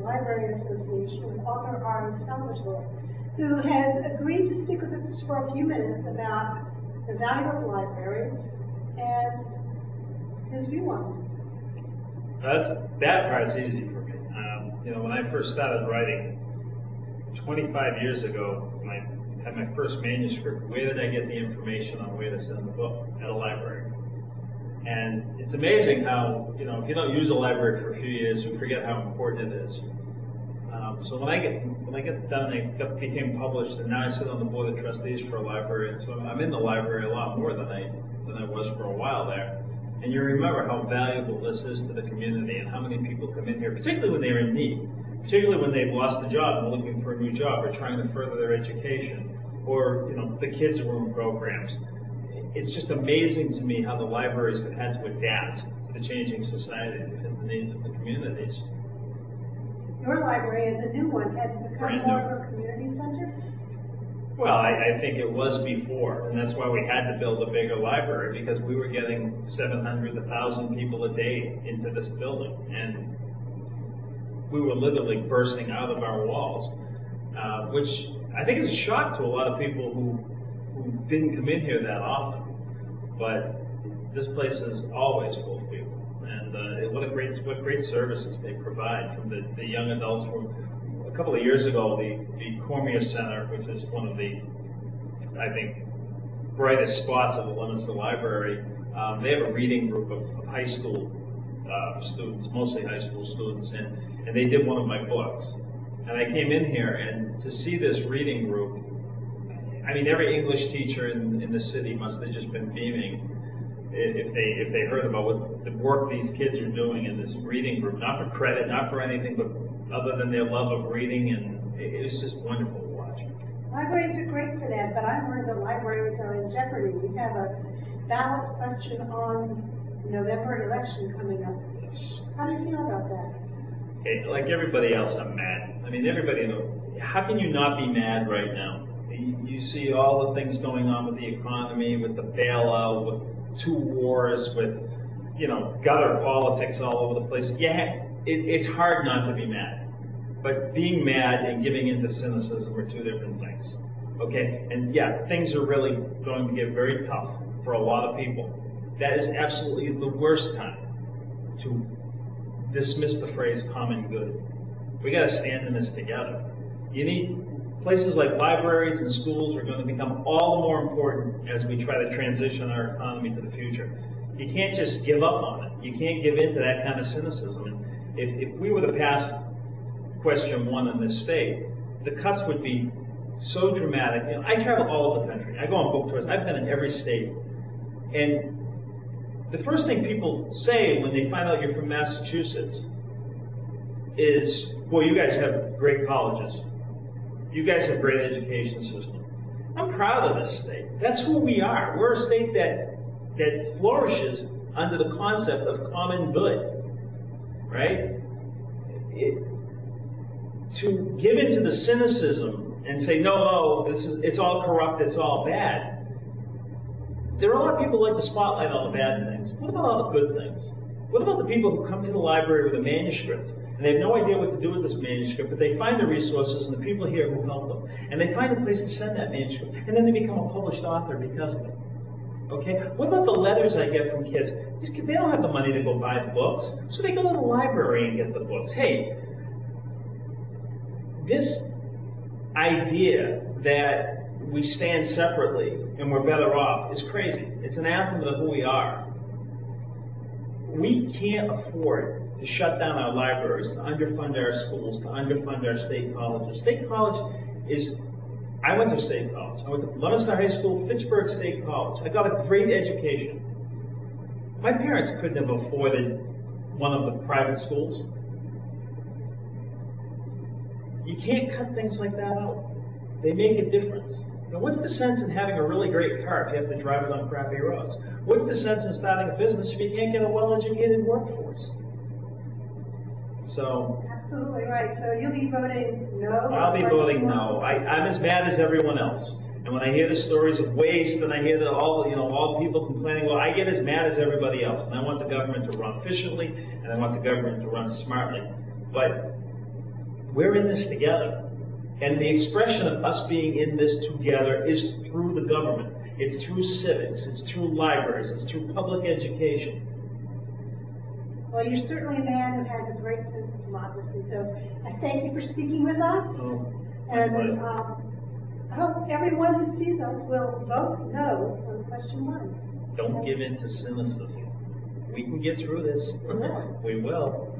Library Association with author Salvatore, who has agreed to speak with us for a few minutes about the value of libraries and his view on them. That part's easy for me. When I first started writing 25 years ago, when I had my first manuscript, where did I get the information on where to send the book? At a library. And it's amazing how, if you don't use a library for a few years, you forget how important it is. So when I get done, it became published, and now I sit on the board of trustees for a library, and so I'm in the library a lot more than I was for a while there. And you remember how valuable this is to the community, and how many people come in here, particularly when they're in need, particularly when they've lost a job and looking for a new job, or trying to further their education, or the kids' room programs. It's just amazing to me how the libraries have had to adapt to the changing society to fit the needs of the communities. Your library is a new one. Has it become more of a community center? Well, I think it was before, and that's why we had to build a bigger library, because we were getting 700 to 1,000 people a day into this building, and we were literally bursting out of our walls, which I think is a shock to a lot of people who didn't come in here that often. But this place is always full of people, and what great services they provide, from the young adults. From a couple of years ago, the Cormier Center, which is one of the, I think, brightest spots of the Leominster Library, they have a reading group of high school students, mostly high school students, and they did one of my books. And I came in here, and to see this reading group, I mean, every English teacher in the city must have just been beaming if they heard about what the work these kids are doing in this reading group. Not for credit, not for anything, but other than their love of reading, and it was just wonderful to watch. Libraries are great for that, but I'm worried the libraries are in jeopardy. We have a ballot question on November election coming up. Yes. How do you feel about that? Okay, like everybody else, I'm mad. I mean, everybody knows. How can you not be mad right now? You see all the things going on with the economy, with the bailout, with 2 wars, with gutter politics all over the place. Yeah, it's hard not to be mad. But being mad and giving into cynicism are 2 different things. Okay? And yeah, things are really going to get very tough for a lot of people. That is absolutely the worst time to dismiss the phrase common good. We got to stand in this together. You need places like libraries and schools are going to become all the more important as we try to transition our economy to the future. You can't just give up on it. You can't give in to that kind of cynicism. And if we were to pass question 1 in this state, the cuts would be so dramatic. I travel all over the country. I go on book tours. I've been in every state. And the first thing people say when they find out you're from Massachusetts is, well, you guys have great colleges. You guys have a great education system. I'm proud of this state. That's who we are. We're a state that flourishes under the concept of common good, right? To give into the cynicism and say, no, it's all corrupt, it's all bad. There are a lot of people who like to spotlight all the bad things. What about all the good things? What about the people who come to the library with a manuscript, and they have no idea what to do with this manuscript, but they find the resources and the people here who help them, and they find a place to send that manuscript, and then they become a published author because of it. Okay? What about the letters I get from kids? They don't have the money to go buy the books, so they go to the library and get the books. Hey, this idea that we stand separately and we're better off is crazy. It's an anathema to who we are. We can't afford to shut down our libraries, to underfund our schools, to underfund our state colleges. State college is, I went to state college. I went to Leominster High School, Fitchburg State College. I got a great education. My parents couldn't have afforded one of the private schools. You can't cut things like that out. They make a difference. Now, what's the sense in having a really great car if you have to drive it on crappy roads? What's the sense in starting a business if you can't get a well-educated workforce? So, absolutely right. So you'll be voting no? I'll be voting no. I'm as mad as everyone else. And when I hear the stories of waste, and I hear all the people complaining, well, I get as mad as everybody else. And I want the government to run efficiently, and I want the government to run smartly. But we're in this together. And the expression of us being in this together is through the government. It's through civics. It's through libraries. It's through public education. Well, you're certainly a man who has a great sense of democracy. So I thank you for speaking with us. And I hope everyone who sees us will vote no on question 1. Don't give in to cynicism. We can get through this. We will.